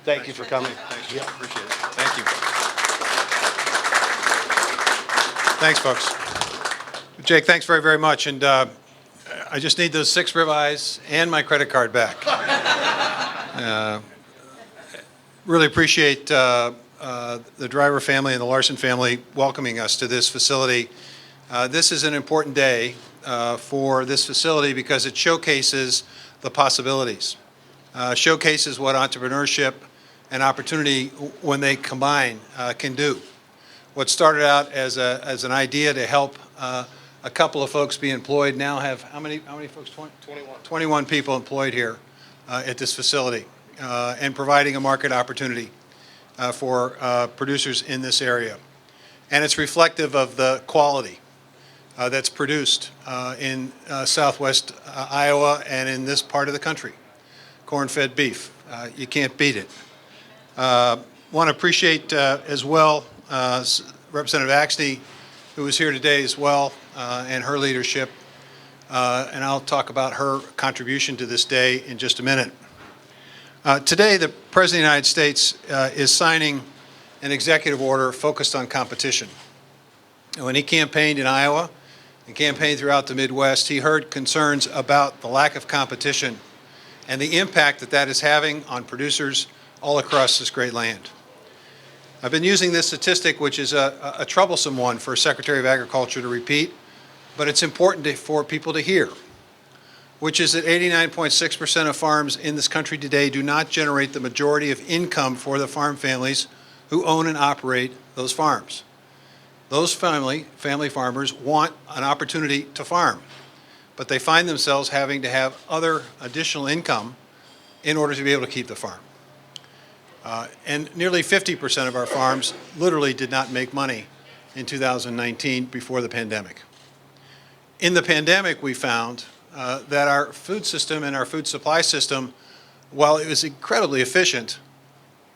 Thank you for coming. Thanks. Yeah. Appreciate it. Thank you. Thanks, folks. Jake, thanks very, very much. And I just need those 6 ribeyes and my credit card back. Really appreciate the Driver family and the Larson family welcoming us to this facility. This is an important day for this facility because it showcases the possibilities, showcases what entrepreneurship and opportunity, when they combine, can do. What started out as an idea to help a couple of folks be employed now have how many folks? 21. 21 people employed here at this facility, and providing a market opportunity for producers in this area. And it's reflective of the quality that's produced in southwest Iowa and in this part of the country. Corn-fed beef. You can't beat it. Want to appreciate as well Representative Axne, who is here today as well, and her leadership. And I'll talk about her contribution to this day in just a minute. Today, the President of the United States is signing an executive order focused on competition. When he campaigned in Iowa and campaigned throughout the Midwest, he heard concerns about the lack of competition and the impact that that is having on producers all across this great land. I've been using this statistic, which is a troublesome one for a Secretary of Agriculture to repeat, but it's important for people to hear, which is that 89.6% of farms in this country today do not generate the majority of income for the farm families who own and operate those farms. Those family farmers want an opportunity to farm, but they find themselves having to have other additional income in order to be able to keep the farm. And nearly 50% of our farms literally did not make money in 2019 before the pandemic. In the pandemic, we found that our food system and our food supply system, while it was incredibly efficient,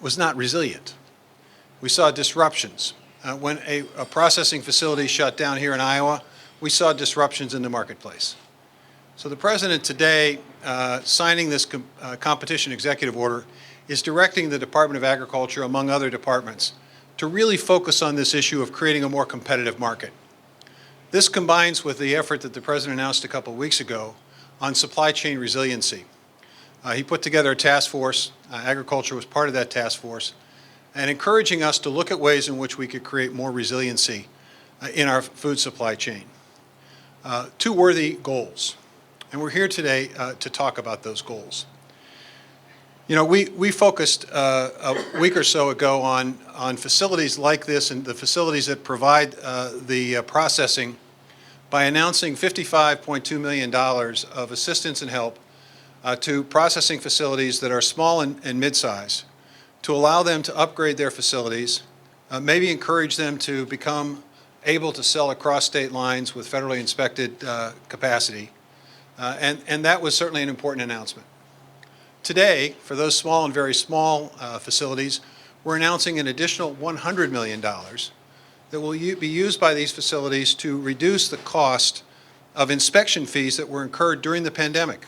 was not resilient. We saw disruptions. When a processing facility shut down here in Iowa, we saw disruptions in the marketplace. So the President today, signing this competition executive order, is directing the Department of Agriculture, among other departments, to really focus on this issue of creating a more competitive market. This combines with the effort that the President announced a couple of weeks ago on supply chain resiliency. He put together a task force. Agriculture was part of that task force, and encouraging us to look at ways in which we could create more resiliency in our food supply chain. 2 worthy goals, and we're here today to talk about those goals. You know, we focused a week or so ago on facilities like this and the facilities that provide the processing by announcing $55.2 million of assistance and help to processing facilities that are small and mid-size, to allow them to upgrade their facilities, maybe encourage them to become able to sell across state lines with federally inspected capacity. And that was certainly an important announcement. Today, for those small and very small facilities, we're announcing an additional $100 million that will be used by these facilities to reduce the cost of inspection fees that were incurred during the pandemic.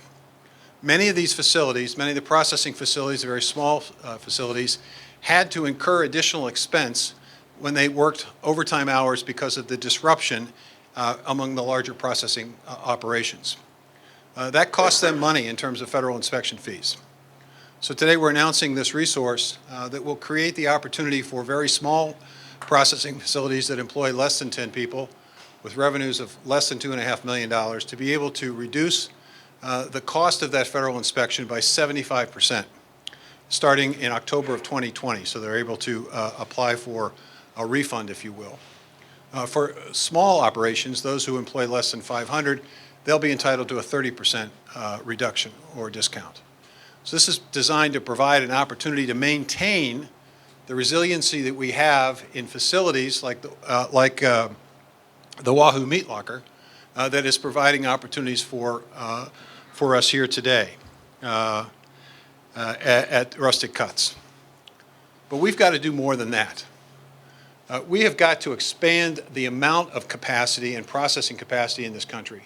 Many of these facilities, many of the processing facilities, the very small facilities, had to incur additional expense when they worked overtime hours because of the disruption among the larger processing operations. That costs them money in terms of federal inspection fees. So today we're announcing this resource that will create the opportunity for very small processing facilities that employ less than 10 people with revenues of less than $2.5 million to be able to reduce the cost of that federal inspection by 75% starting in October of 2020. So they're able to apply for a refund, if you will. For small operations, those who employ less than 500, they'll be entitled to a 30% reduction or discount. So this is designed to provide an opportunity to maintain the resiliency that we have in facilities like the Wahoo Meat Locker that is providing opportunities for us here today at Rustic Cuts. But we've got to do more than that. We have got to expand the amount of capacity and processing capacity in this country.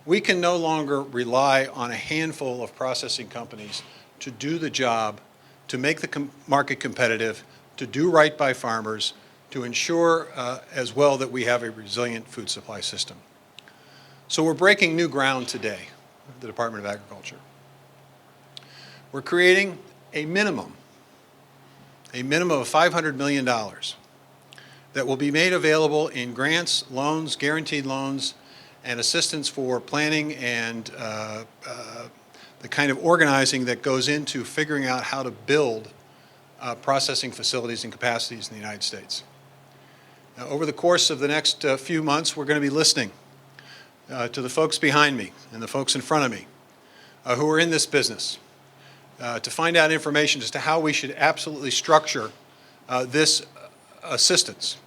We can no longer rely on a handful of processing companies to do the job to make the market competitive, to do right by farmers, to ensure as well that we have a resilient food supply system. So we're breaking new ground today, the Department of Agriculture. We're creating a minimum of $500 million that will be made available in grants, loans, guaranteed loans, and assistance for planning and the kind of organizing that goes into figuring out how to build processing facilities and capacities in the United States. Now, over the course of the next few months, we're going to be listening to the folks behind me and the folks in front of me who are in this business to find out information as to how we should absolutely structure this assistance.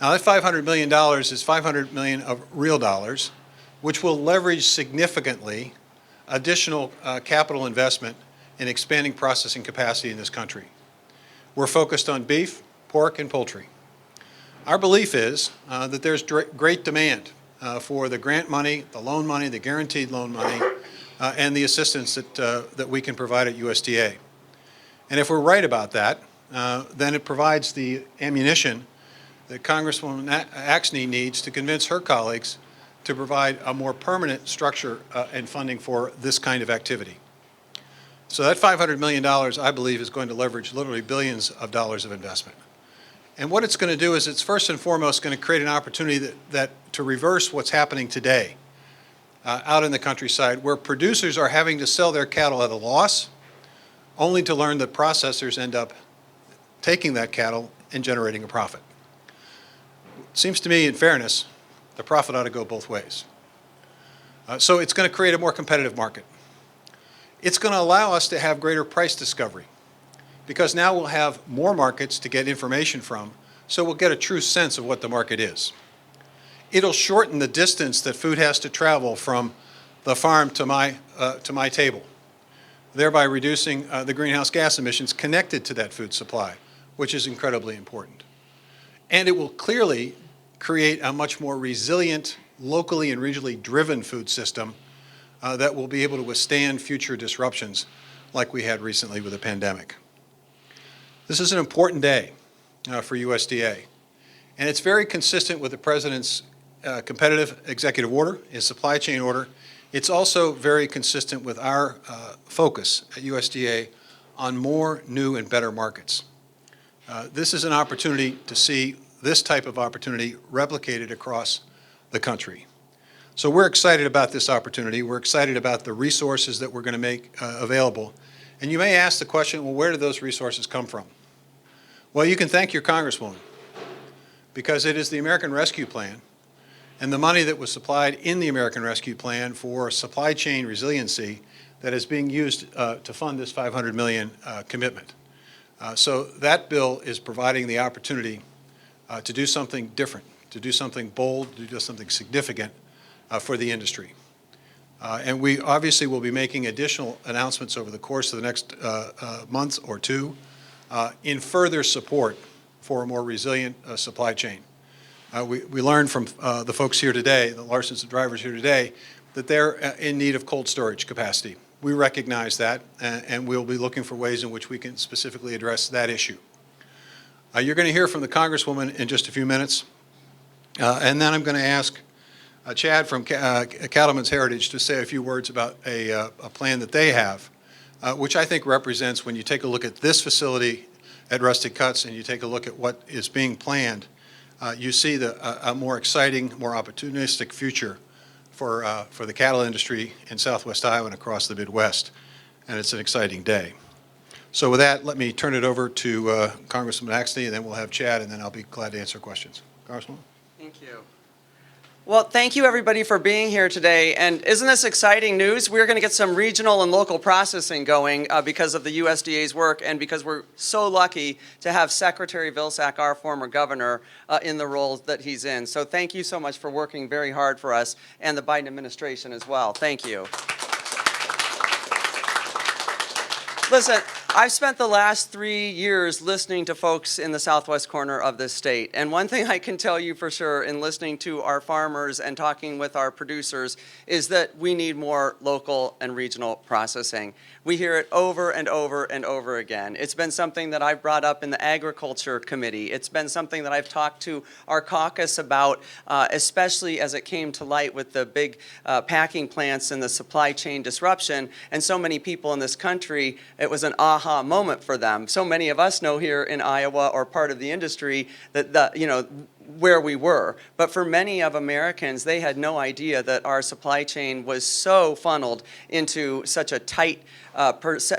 Now, that $500 million is $500 million of real dollars, which will leverage significantly additional capital investment in expanding processing capacity in this country. We're focused on beef, pork, and poultry. Our belief is that there's great demand for the grant money, the loan money, the guaranteed loan money, and the assistance that we can provide at USDA. And if we're right about that, then it provides the ammunition that Congresswoman Axne needs to convince her colleagues to provide a more permanent structure and funding for this kind of activity. So that $500 million, I believe, is going to leverage literally billions of dollars of investment. And what it's going to do is it's first and foremost going to create an opportunity to reverse what's happening today out in the countryside, where producers are having to sell their cattle at a loss, only to learn that processors end up taking that cattle and generating a profit. It seems to me, in fairness, the profit ought to go both ways. So it's going to create a more competitive market. It's going to allow us to have greater price discovery, because now we'll have more markets to get information from, so we'll get a true sense of what the market is. It'll shorten the distance that food has to travel from the farm to my table, thereby reducing the greenhouse gas emissions connected to that food supply, which is incredibly important. And it will clearly create a much more resilient, locally and regionally driven food system that will be able to withstand future disruptions like we had recently with the pandemic. This is an important day for USDA, and it's very consistent with the President's competitive executive order, his supply chain order. It's also very consistent with our focus at USDA on more new and better markets. This is an opportunity to see this type of opportunity replicated across the country. So we're excited about this opportunity. We're excited about the resources that we're going to make available. And you may ask the question, well, where do those resources come from? Well, you can thank your Congresswoman, because it is the American Rescue Plan and the money that was supplied in the American Rescue Plan for supply chain resiliency that is being used to fund this $500 million commitment. So that bill is providing the opportunity to do something different, to do something bold, to do something significant for the industry. And we obviously will be making additional announcements over the course of the next month or two in further support for a more resilient supply chain. We learned from the folks here today, the Larsons and drivers here today, that they're in need of cold storage capacity. We recognize that, and we'll be looking for ways in which we can specifically address that issue. You're going to hear from the Congresswoman in just a few minutes, and then I'm going to ask Chad from Cattlemen's Heritage to say a few words about a plan that they have, which I think represents, when you take a look at this facility at Rustic Cuts and you take a look at what is being planned, you see a more exciting, more opportunistic future for the cattle industry in Southwest Iowa and across the Midwest, and it's an exciting day. So with that, let me turn it over to Congresswoman Axne, and then we'll have Chad, and then I'll be glad to answer questions. Congresswoman? Thank you. Well, thank you everybody for being here today. And isn't this exciting news? We're going to get some regional and local processing going because of the USDA's work, and because we're so lucky to have Secretary Vilsack, our former governor, in the role that he's in. So thank you so much for working very hard for us, and the Biden administration as well. Thank you. Listen, I've spent the last 3 years listening to folks in the southwest corner of this state. And one thing I can tell you for sure in listening to our farmers and talking with our producers is that we need more local and regional processing. We hear it over and over and over again. It's been something that I've brought up in the Agriculture Committee. It's been something that I've talked to our caucus about, especially as it came to light with the big packing plants and the supply chain disruption. And so many people in this country, it was an aha moment for them. So many of us know here in Iowa or part of the industry that where we were. But for many of Americans, they had no idea that our supply chain was so funneled into such a tight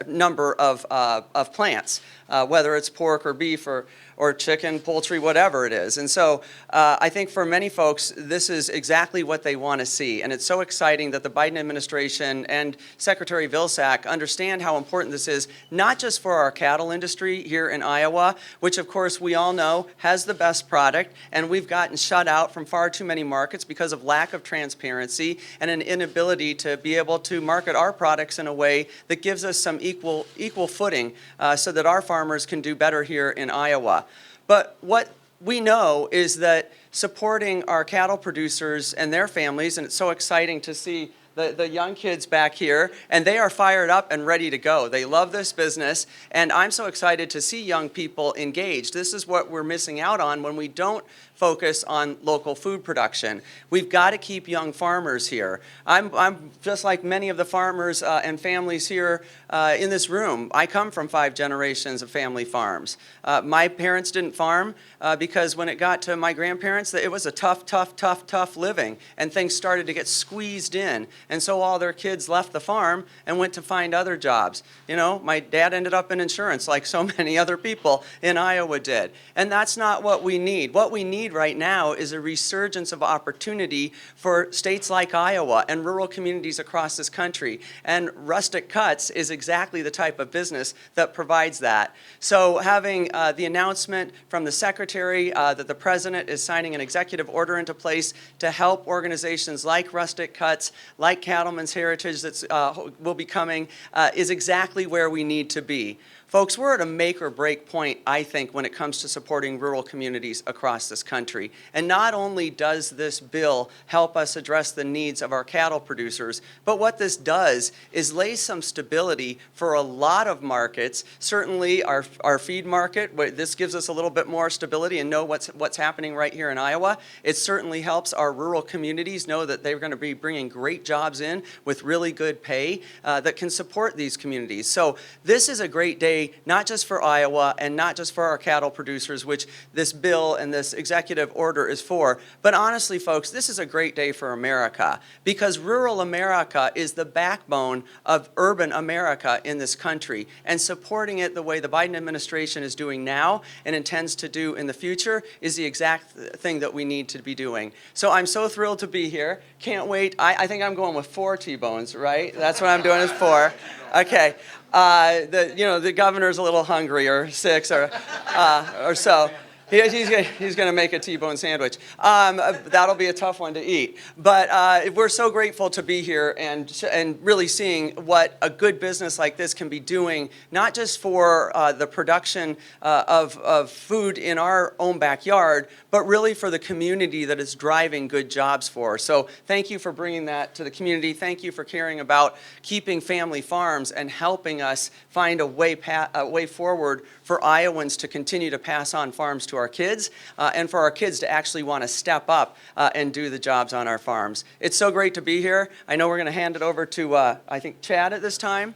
number of plants, whether it's pork or beef or chicken, poultry, whatever it is. And so I think for many folks, this is exactly what they want to see. And it's so exciting that the Biden administration and Secretary Vilsack understand how important this is, not just for our cattle industry here in Iowa, which of course we all know has the best product, and we've gotten shut out from far too many markets because of lack of transparency and an inability to be able to market our products in a way that gives us some equal footing so that our farmers can do better here in Iowa. But what we know is that supporting our cattle producers and their families, and it's so exciting to see the young kids back here, and they are fired up and ready to go. They love this business, and I'm so excited to see young people engaged. This is what we're missing out on when we don't focus on local food production. We've got to keep young farmers here. I'm just like many of the farmers and families here in this room. I come from 5 generations of family farms. My parents didn't farm because when it got to my grandparents, it was a tough living, and things started to get squeezed in. And so all their kids left the farm and went to find other jobs. You know, my dad ended up in insurance like so many other people in Iowa did. And that's not what we need. What we need right now is a resurgence of opportunity for states like Iowa and rural communities across this country. And Rustic Cuts is exactly the type of business that provides that. So having the announcement from the Secretary that the President is signing an executive order into place to help organizations like Rustic Cuts, like Cattlemen's Heritage that will be coming, is exactly where we need to be. Folks, we're at a make or break point, I think, when it comes to supporting rural communities across this country. And not only does this bill help us address the needs of our cattle producers, but what this does is lay some stability for a lot of markets. Certainly our feed market, this gives us a little bit more stability and know what's happening right here in Iowa. It certainly helps our rural communities know that they're going to be bringing great jobs in with really good pay that can support these communities. So this is a great day, not just for Iowa and not just for our cattle producers, which this bill and this executive order is for, but honestly, folks, this is a great day for America because rural America is the backbone of urban America in this country, and supporting it the way the Biden administration is doing now and intends to do in the future is the exact thing that we need to be doing. So I'm so thrilled to be here. Can't wait. I think I'm going with 4 T-bones, right? That's what I'm doing is 4. Okay. The governor's a little hungry, or 6 or so. He's going to make a T-bone sandwich. That'll be a tough one to eat. But we're so grateful to be here and really seeing what a good business like this can be doing, not just for the production of food in our own backyard, but really for the community that it's driving good jobs for. So thank you for bringing that to the community. Thank you for caring about keeping family farms and helping us find a way forward for Iowans to continue to pass on farms to our kids and for our kids to actually want to step up and do the jobs on our farms. It's so great to be here. I know we're going to hand it over to, I think, Chad at this time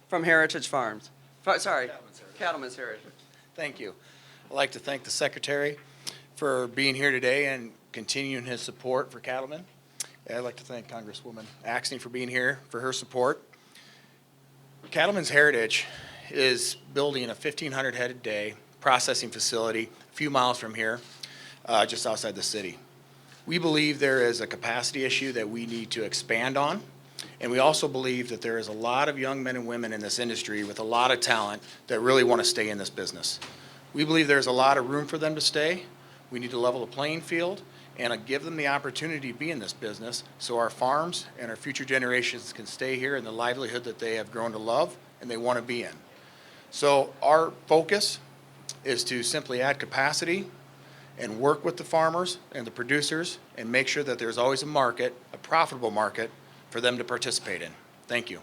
from Heritage Farms. Sorry, Cattlemen's Heritage. Thank you. I'd like to thank the Secretary for being here today and continuing his support for cattlemen. I'd like to thank Congresswoman Axney for being here for her support. Cattlemen's Heritage is building a 1,500 head a day processing facility a few miles from here, just outside the city. We believe there is a capacity issue that we need to expand on, and we also believe that there is a lot of young men and women in this industry with a lot of talent that really want to stay in this business. We believe there's a lot of room for them to stay. We need to level the playing field and give them the opportunity to be in this business so our farms and our future generations can stay here in the livelihood that they have grown to love and they want to be in. So our focus is to simply add capacity and work with the farmers and the producers and make sure that there's always a market, a profitable market, for them to participate in. Thank you.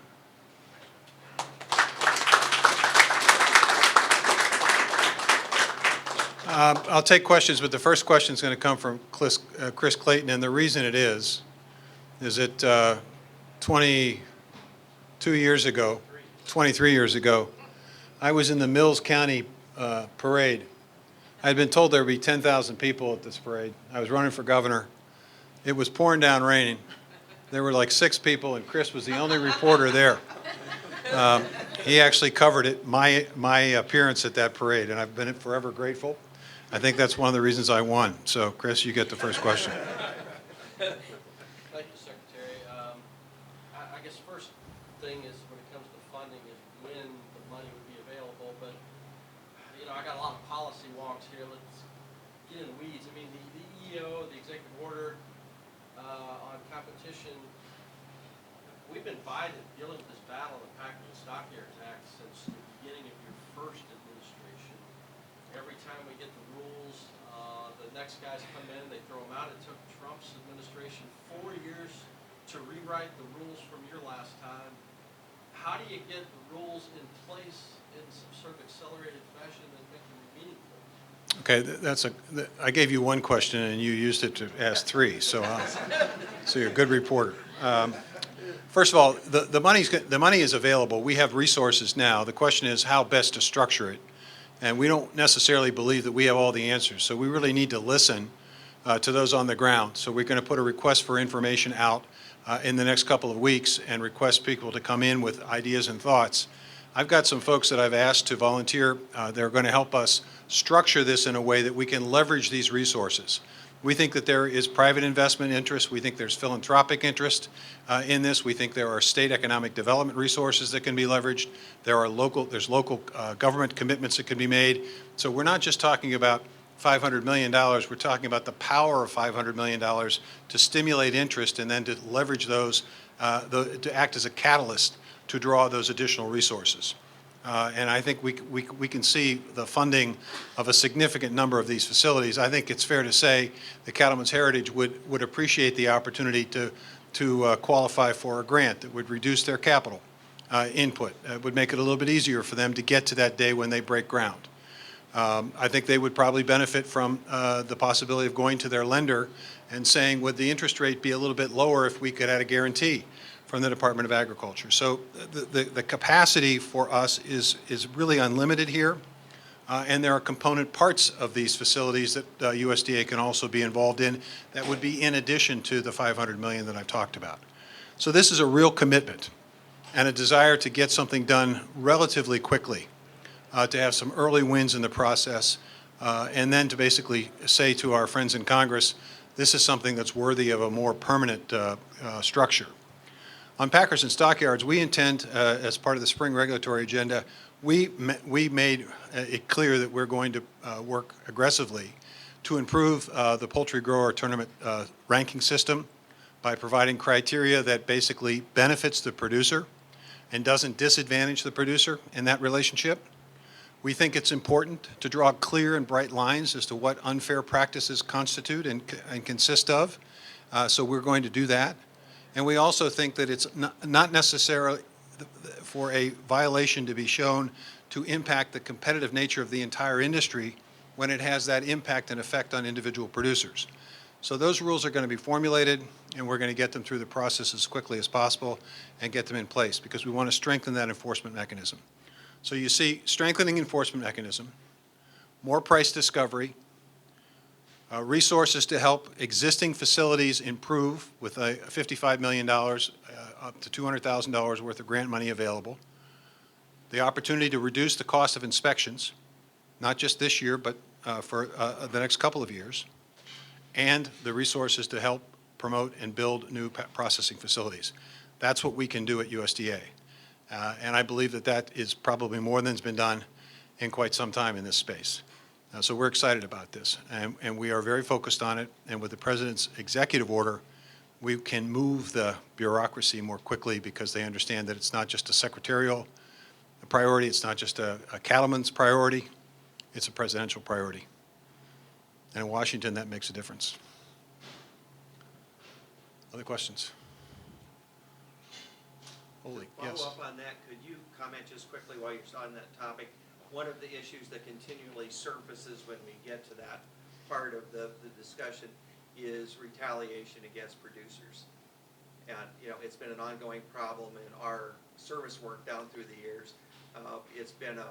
I'll take questions, but the first question is going to come from Chris Clayton, and the reason it is that 22 years ago, 23 years ago, I was in the Mills County parade. I had been told there would be 10,000 people at this parade. I was running for governor. It was pouring down raining. There were like 6 people, and Chris was the only reporter there. He actually covered it, my appearance at that parade, and I've been forever grateful. I think that's one of the reasons I won. So, Chris, you get the first question. Thank you, Secretary. I guess first thing is when it comes to funding is when the money would be available. But, you know, I got a lot of policy wonks here. Let's get in the weeds. I mean, the EO, the executive order on competition, we've been dealing with this battle of the package and stockyard tax since the beginning of your first administration. Every time we get the rules, the next guys come in, they throw them out. It took Trump's administration 4 years to rewrite the rules from your last time. How do you get the rules in place in some sort of accelerated fashion that make them meaningful? Okay, I gave you one question and you used it to ask 3, so you're a good reporter. First of all, the money is available. We have resources now. The question is how best to structure it. And we don't necessarily believe that we have all the answers. So we really need to listen to those on the ground. So we're going to put a request for information out in the next couple of weeks and request people to come in with ideas and thoughts. I've got some folks that I've asked to volunteer. They're going to help us structure this in a way that we can leverage these resources. We think that there is private investment interest. We think there's philanthropic interest in this. We think there are state economic development resources that can be leveraged. There's local government commitments that can be made. So we're not just talking about $500 million. We're talking about the power of $500 million to stimulate interest and then to leverage those, to act as a catalyst to draw those additional resources. And I think we can see the funding of a significant number of these facilities. I think it's fair to say that Cattlemen's Heritage would appreciate the opportunity to qualify for a grant that would reduce their capital input. It would make it a little bit easier for them to get to that day when they break ground. I think they would probably benefit from the possibility of going to their lender and saying, would the interest rate be a little bit lower if we could add a guarantee from the Department of Agriculture. So the capacity for us is really unlimited here, and there are component parts of these facilities that USDA can also be involved in that would be in addition to the $500 million that I've talked about. So this is a real commitment and a desire to get something done relatively quickly, to have some early wins in the process, and then to basically say to our friends in Congress, this is something that's worthy of a more permanent structure. On packers and stockyards, we intend, as part of the spring regulatory agenda, we made it clear that we're going to work aggressively to improve the poultry grower tournament ranking system by providing criteria that basically benefits the producer and doesn't disadvantage the producer in that relationship. We think it's important to draw clear and bright lines as to what unfair practices constitute and consist of, so we're going to do that. And we also think that it's not necessarily for a violation to be shown to impact the competitive nature of the entire industry when it has that impact and effect on individual producers. So those rules are going to be formulated, and we're going to get them through the process as quickly as possible and get them in place because we want to strengthen that enforcement mechanism. So you see strengthening enforcement mechanism, more price discovery, resources to help existing facilities improve with a $55 million, up to $200,000 worth of grant money available. The opportunity to reduce the cost of inspections, not just this year, but for the next couple of years. And the resources to help promote and build new processing facilities. That's what we can do at USDA. And I believe that that is probably more than has been done in quite some time in this space. So we're excited about this, and we are very focused on it. And with the President's executive order, we can move the bureaucracy more quickly because they understand that it's not just a secretarial a priority. It's not just a cattleman's priority. It's a presidential priority. And in Washington, that makes a difference. Other questions? Holy, yes. Follow up on that, could you comment just quickly while you're on that topic? One of the issues that continually surfaces when we get to that part of the discussion is retaliation against producers. And, you know, it's been an ongoing problem in our service work down through the years. It's been a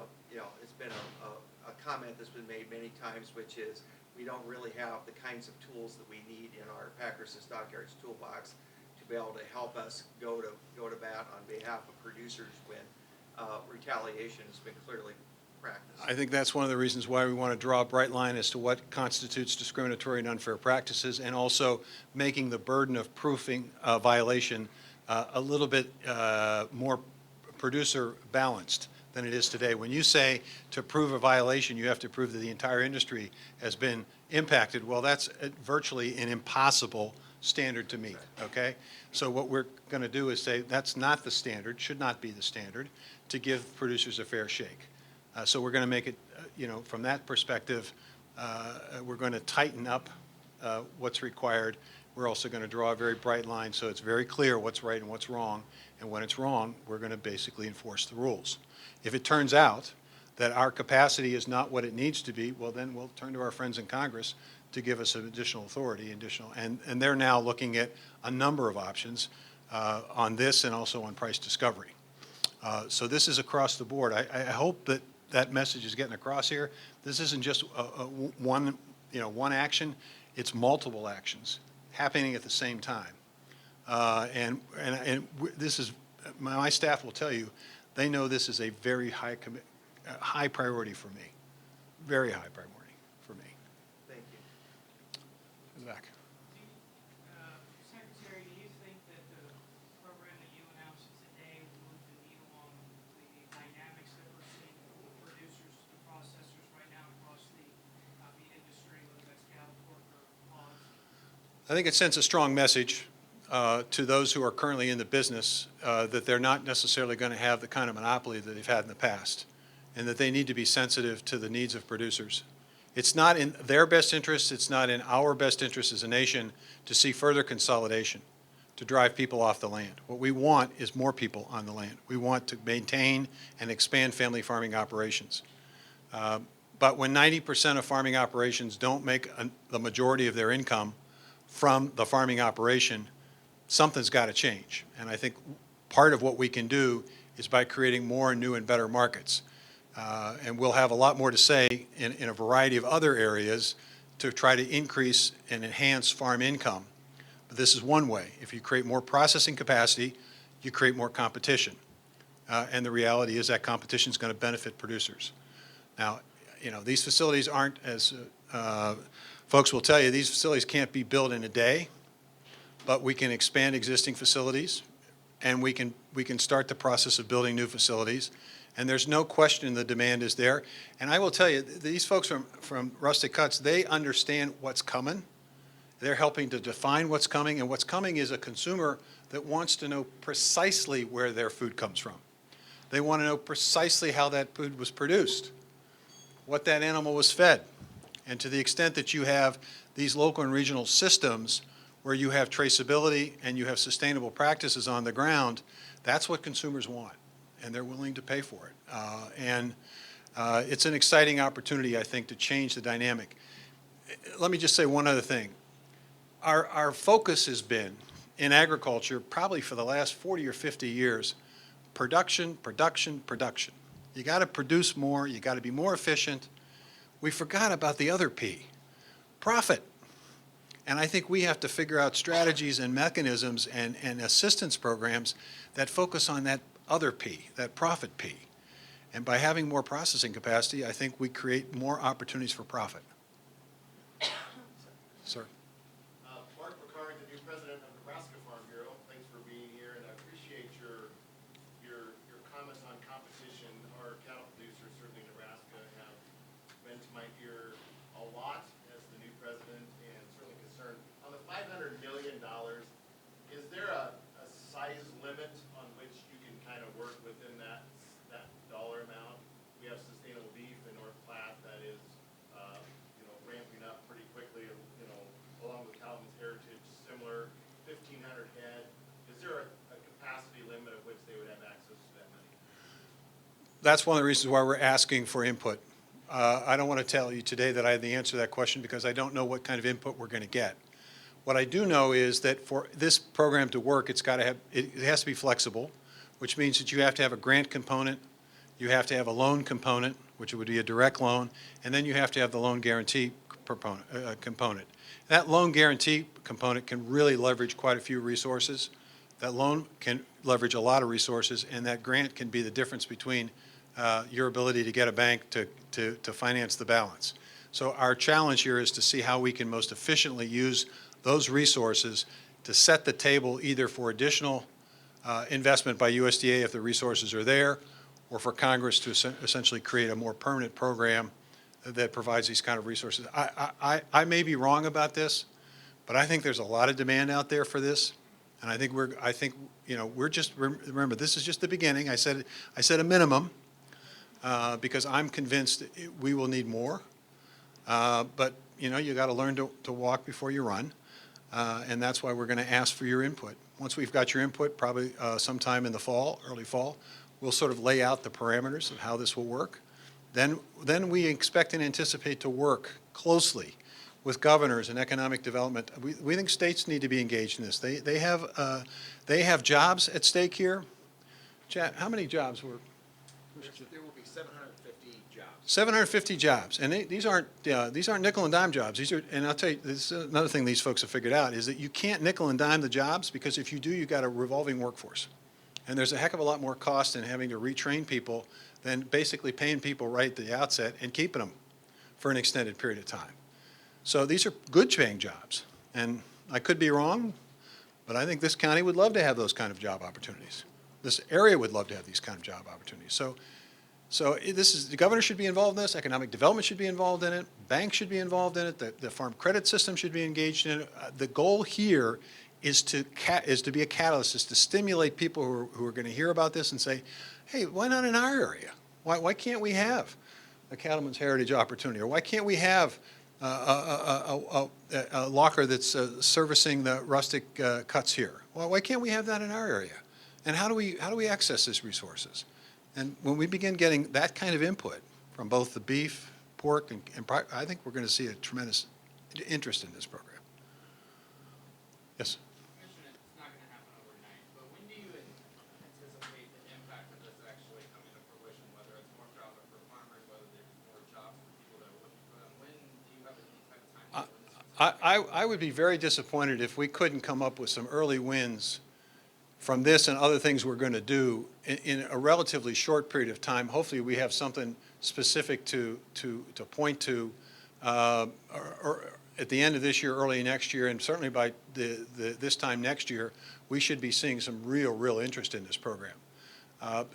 comment that's been made many times, which is we don't really have the kinds of tools that we need in our Packers and Stockyards toolbox to be able to help us go to bat on behalf of producers when retaliation has been clearly practiced. I think that's one of the reasons why we want to draw a bright line as to what constitutes discriminatory and unfair practices, and also making the burden of proving a violation a little bit more producer balanced than it is today. When you say to prove a violation, you have to prove that the entire industry has been impacted, well, that's virtually an impossible standard to meet, okay? So what we're going to do is say that's not the standard, should not be the standard, to give producers a fair shake. So we're going to make it, from that perspective, we're going to tighten up what's required. We're also going to draw a very bright line so it's very clear what's right and what's wrong. And when it's wrong, we're going to basically enforce the rules. If it turns out that our capacity is not what it needs to be, well, then we'll turn to our friends in Congress to give us additional authority, and they're now looking at a number of options on this and also on price discovery. So this is across the board. I hope that that message is getting across here. This isn't just one action. It's multiple actions happening at the same time. And this is, my staff will tell you, they know this is a very high priority for me. Very high priority for me. Thank you. Zach. Secretary, do you think that the program that you announced today will move the needle on the dynamics that we're seeing with producers and processors right now across the meat industry, whether that's cattle, pork, or hogs? I think it sends a strong message to those who are currently in the business that they're not necessarily going to have the kind of monopoly that they've had in the past, and that they need to be sensitive to the needs of producers. It's not in their best interest, it's not in our best interest as a nation to see further consolidation, to drive people off the land. What we want is more people on the land. We want to maintain and expand family farming operations. But when 90% of farming operations don't make the majority of their income from the farming operation, something's got to change. And I think part of what we can do is by creating more new and better markets. And we'll have a lot more to say in a variety of other areas to try to increase and enhance farm income. But this is one way. If you create more processing capacity, you create more competition. And the reality is that competition is going to benefit producers. Now, these facilities aren't, as folks will tell you, these facilities can't be built in a day, but we can expand existing facilities, and we can start the process of building new facilities. And there's no question the demand is there. And I will tell you, these folks from Rustic Cuts, they understand what's coming. They're helping to define what's coming, and what's coming is a consumer that wants to know precisely where their food comes from. They want to know precisely how that food was produced, what that animal was fed. And to the extent that you have these local and regional systems where you have traceability and you have sustainable practices on the ground, that's what consumers want, and they're willing to pay for it. It's an exciting opportunity, I think, to change the dynamic. Let me just say one other thing. Our focus has been, in agriculture, probably for the last 40 or 50 years, production, production, production. You got to produce more, you got to be more efficient. We forgot about the other P, profit. And I think we have to figure out strategies and mechanisms and assistance programs that focus on that other P, that profit P. And by having more processing capacity, I think we create more opportunities for profit. Sir. Mark McCarty, the new president of Nebraska Farm Bureau. Thanks for being here, and I appreciate your comments on competition. Our cattle producers, certainly in Nebraska, have been to my ear a lot as the new president, and certainly concerned. On the $500 million, is there a size limit on which you can kind of work within that dollar that's one of the reasons why we're asking for input. I don't want to tell you today that I have the answer to that question because I don't know what kind of input we're going to get. What I do know is that for this program to work, it has to be flexible, which means that you have to have a grant component, you have to have a loan component, which would be a direct loan, and then you have to have the loan guarantee component. That loan guarantee component can really leverage quite a few resources. That loan can leverage a lot of resources, and that grant can be the difference between your ability to get a bank to finance the balance. So our challenge here is to see how we can most efficiently use those resources to set the table either for additional investment by USDA if the resources are there, or for Congress to essentially create a more permanent program that provides these kind of resources. I may be wrong about this, but I think there's a lot of demand out there for this, and I think we're just, remember, this is just the beginning. I said a minimum because I'm convinced we will need more, but you got to learn to walk before you run, and that's why we're going to ask for your input. Once we've got your input, probably sometime in the fall, early fall, we'll sort of lay out the parameters of how this will work. Then we expect and anticipate to work closely with governors and economic development. We think states need to be engaged in this. They have jobs at stake here. Chad, how many jobs were? There will be 750 jobs. 750 jobs, and these aren't nickel and dime jobs. These are, and I'll tell you, this is another thing these folks have figured out is that you can't nickel and dime the jobs because if you do, you've got a revolving workforce, and there's a heck of a lot more cost in having to retrain people than basically paying people right at the outset and keeping them for an extended period of time. So these are good paying jobs, and I could be wrong, but I think this county would love to have those kind of job opportunities. This area would love to have these kind of job opportunities. So the governor should be involved in this, economic development should be involved in it, banks should be involved in it, the farm credit system should be engaged in it. The goal here is to be a catalyst, is to stimulate people who are going to hear about this and say, hey, why not in our area? Why can't we have a Cattleman's Heritage opportunity? Or why can't we have a locker that's servicing the rustic cuts here? Well, why can't we have that in our area? And how do we access these resources? And when we begin getting that kind of input from both the beef, pork, and I think we're going to see a tremendous interest in this program. Yes? You mentioned it's not going to happen overnight, but when do you anticipate the impact of this actually coming to fruition, whether it's more profit for farmers, whether there's more jobs for people that are looking for them? When do you have any type of time? I would be very disappointed if we couldn't come up with some early wins from this and other things we're going to do in a relatively short period of time. Hopefully we have something specific to point to or at the end of this year, early next year, and certainly by this time next year, we should be seeing some real interest in this program.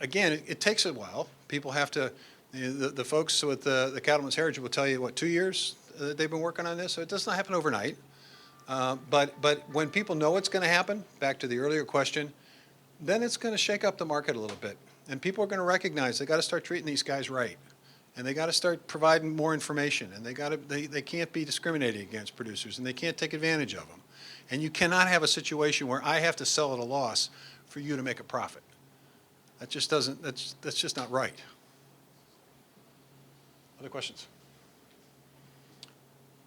Again, it takes a while. People have to, the folks with the Cattleman's Heritage will tell you, what, 2 years they've been working on this, so it does not happen overnight. But when people know it's going to happen, back to the earlier question, then it's going to shake up the market a little bit. And people are going to recognize they got to start treating these guys right. And they got to start providing more information. And they can't be discriminating against producers, and they can't take advantage of them. And you cannot have a situation where I have to sell at a loss for you to make a profit. That just doesn't, that's just not right. Other questions?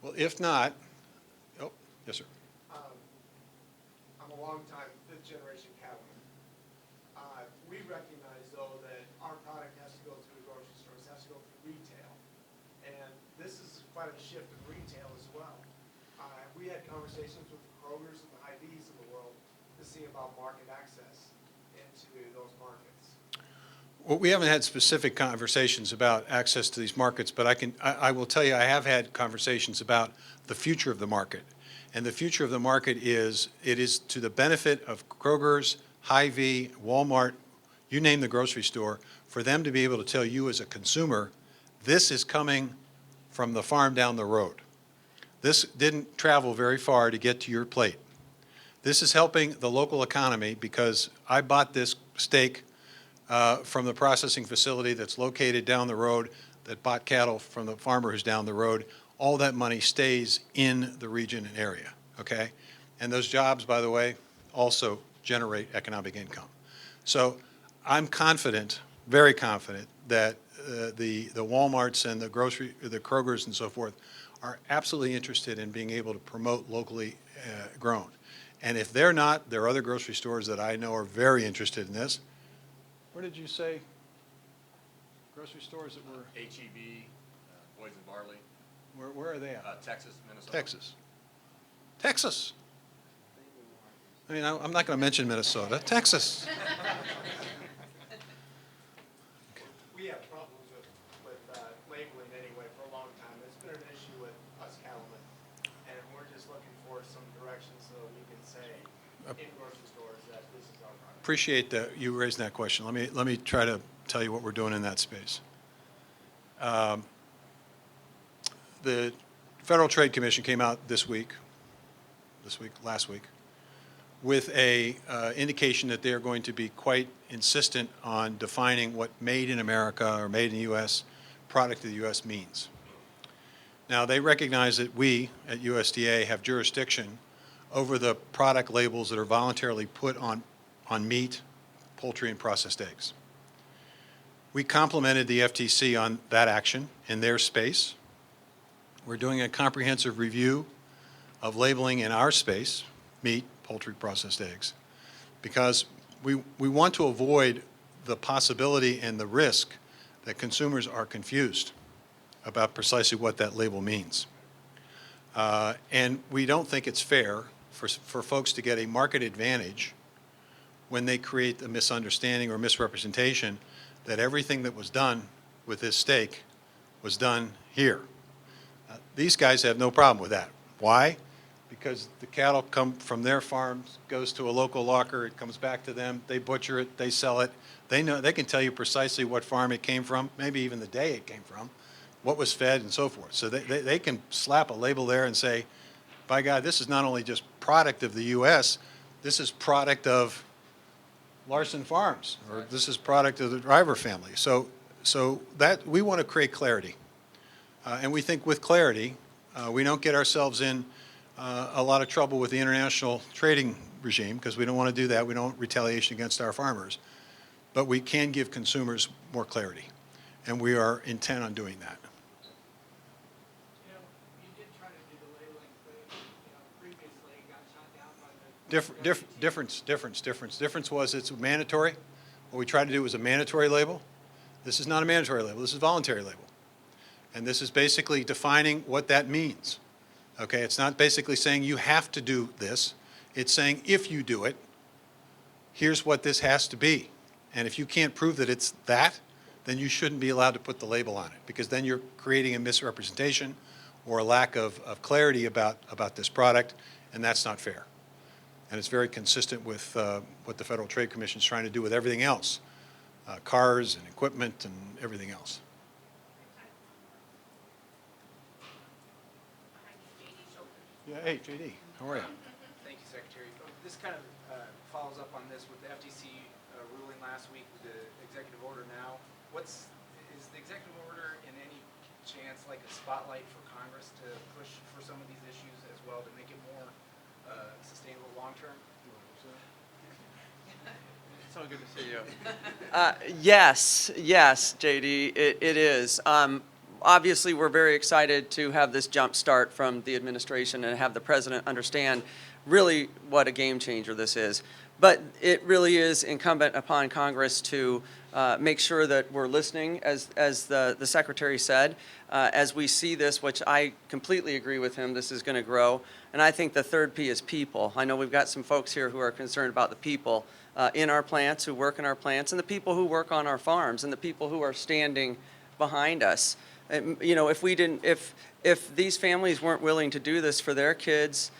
Well, if not, oh, yes, sir. I'm a long-time fifth-generation cattleman. We recognize, though, that our product has to go through the grocery stores, has to go through retail. And this is quite a shift in retail as well. We had conversations with the Krogers and the Hy-Vees of the world to see about market access into those markets. Well, we haven't had specific conversations about access to these markets, but I will tell you I have had conversations about the future of the market. And the future of the market is, it is to the benefit of Kroger's, Hy-Vee, Walmart, you name the grocery store, for them to be able to tell you as a consumer, this is coming from the farm down the road. This didn't travel very far to get to your plate. This is helping the local economy because I bought this steak from the processing facility that's located down the road that bought cattle from the farmer who's down the road. All that money stays in the region and area, okay? And those jobs, by the way, also generate economic income. So I'm confident very confident that the Walmarts and the Krogers and so forth are absolutely interested in being able to promote locally grown. And if they're not, there are other grocery stores that I know are very interested in this. Where did you say? Grocery stores that were, HEB, Boys and Barley, where are they at? Texas, Minnesota. Texas. Texas. I mean, I'm not going to mention Minnesota. Texas. We have problems with labeling anyway for a long time. It's been an issue with us cattlemen. And we're just looking for some direction so we can say in grocery stores that this is our product. Appreciate that you raising that question. Let me try to tell you what we're doing in that space. The Federal Trade Commission came out last week, with a indication that they're going to be quite insistent on defining what made in America or made in the U.S., product of the U.S. means. Now, they recognize that we at USDA have jurisdiction over the product labels that are voluntarily put on meat, poultry, and processed eggs. We complimented the FTC on that action in their space. We're doing a comprehensive review of labeling in our space, meat, poultry, processed eggs, because we want to avoid the possibility and the risk that consumers are confused about precisely what that label means. And we don't think it's fair for folks to get a market advantage when they create a misunderstanding or misrepresentation that everything that was done with this steak was done here. These guys have no problem with that. Why? Because the cattle come from their farms, goes to a local locker, it comes back to them, they butcher it, they sell it. They know, they can tell you precisely what farm it came from, maybe even the day it came from, what was fed and so forth. So they can slap a label there and say, by God, this is not only just product of the U.S., this is product of Larson Farms, or this is product of the Driver family. So that we want to create clarity. And we think with clarity, we don't get ourselves in a lot of trouble with the international trading regime, because we don't want to do that. We don't want retaliation against our farmers. But we can give consumers more clarity. And we are intent on doing that. You know, you did try to do the labeling thing, previously, got shot down by the. Difference was it's mandatory. What we tried to do was a mandatory label. This is not a mandatory label. This is a voluntary label. And this is basically defining what that means. Okay, it's not basically saying you have to do this. It's saying if you do it, here's what this has to be. And if you can't prove that it's that, then you shouldn't be allowed to put the label on it, because then you're creating a misrepresentation or a lack of clarity about this product, and that's not fair. And it's very consistent with what the Federal Trade Commission is trying to do with everything else, cars and equipment and everything else. Yeah, hey, JD, how are you? Thank you, Secretary. This kind of follows up on this with the FTC ruling last week with the executive order now. Is the executive order in any chance like a spotlight for Congress to push for some of these issues as well to make it more sustainable long-term? It's so good to see you. Yes, JD, it is. Obviously, we're very excited to have this jump start from the administration and have the president understand really what a game changer this is. But it really is incumbent upon Congress to make sure that we're listening, as the Secretary said, as we see this, which I completely agree with him, this is going to grow. And I think the third P is people. I know we've got some folks here who are concerned about the people in our plants, who work in our plants, and the people who work on our farms, and the people who are standing behind us. You know, if these families weren't willing to do this for their kids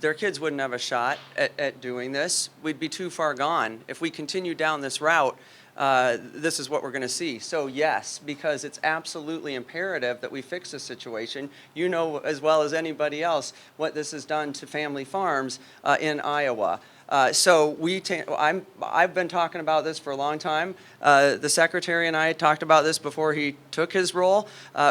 wouldn't have a shot at doing this. We'd be too far gone. If we continue down this route, this is what we're going to see. So yes, because it's absolutely imperative that we fix this situation. You know as well as anybody else what this has done to family farms in Iowa. I've been talking about this for a long time. The Secretary and I talked about this before he took his role.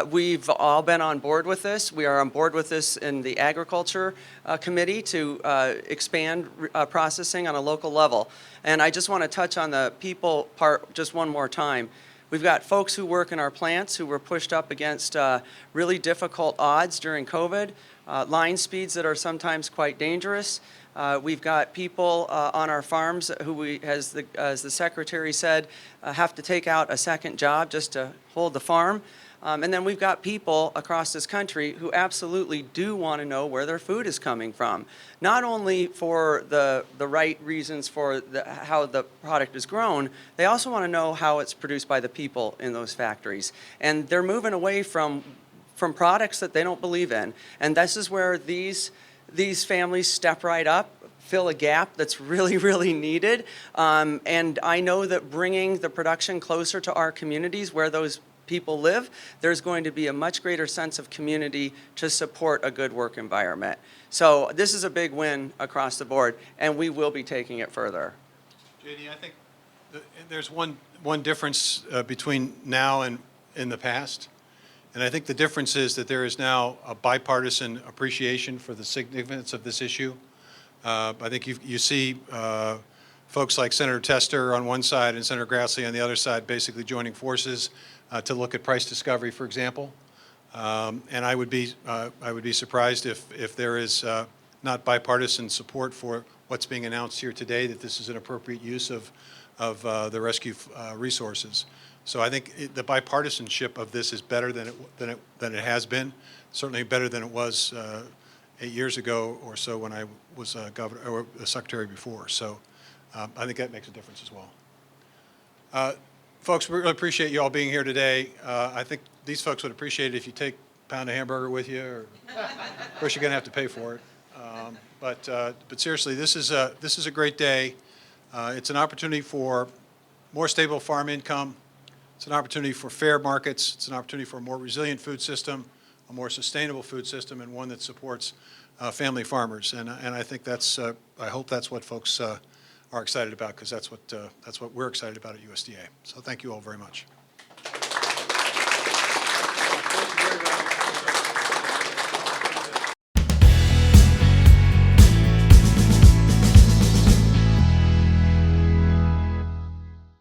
We've all been on board with this. We are on board with this in the Agriculture Committee to expand processing on a local level. And I just want to touch on the people part just one more time. We've got folks who work in our plants who were pushed up against really difficult odds during COVID, line speeds that are sometimes quite dangerous. We've got people on our farms who as the Secretary said, have to take out a second job just to hold the farm. And then we've got people across this country who absolutely do want to know where their food is coming from. Not only for the right reasons for how the product is grown, they also want to know how it's produced by the people in those factories. And they're moving away from products that they don't believe in. And this is where these families step right up, fill a gap that's really, really needed. And I know that bringing the production closer to our communities where those people live, there's going to be a much greater sense of community to support a good work environment. So this is a big win across the board, and we will be taking it further. JD, I think there's one difference between now and in the past. And I think the difference is that there is now a bipartisan appreciation for the significance of this issue. I think you see folks like Senator Tester on one side and Senator Grassley on the other side basically joining forces to look at price discovery, for example. And I would be surprised if there is not bipartisan support for what's being announced here today, that this is an appropriate use of the rescue resources. So I think the bipartisanship of this is better than it has been. Certainly better than it was 8 years ago or so when I was governor or the secretary before. So I think that makes a difference as well. Folks, we really appreciate you all being here today. I think these folks would appreciate it if you take a pound of hamburger with you, or of course you're going to have to pay for it. But seriously, this is a great day. It's an opportunity for more stable farm income. It's an opportunity for fair markets. It's an opportunity for a more resilient food system, a more sustainable food system, and one that supports family farmers. And I think I hope that's what folks are excited about, because that's what we're excited about at USDA. So thank you all very much.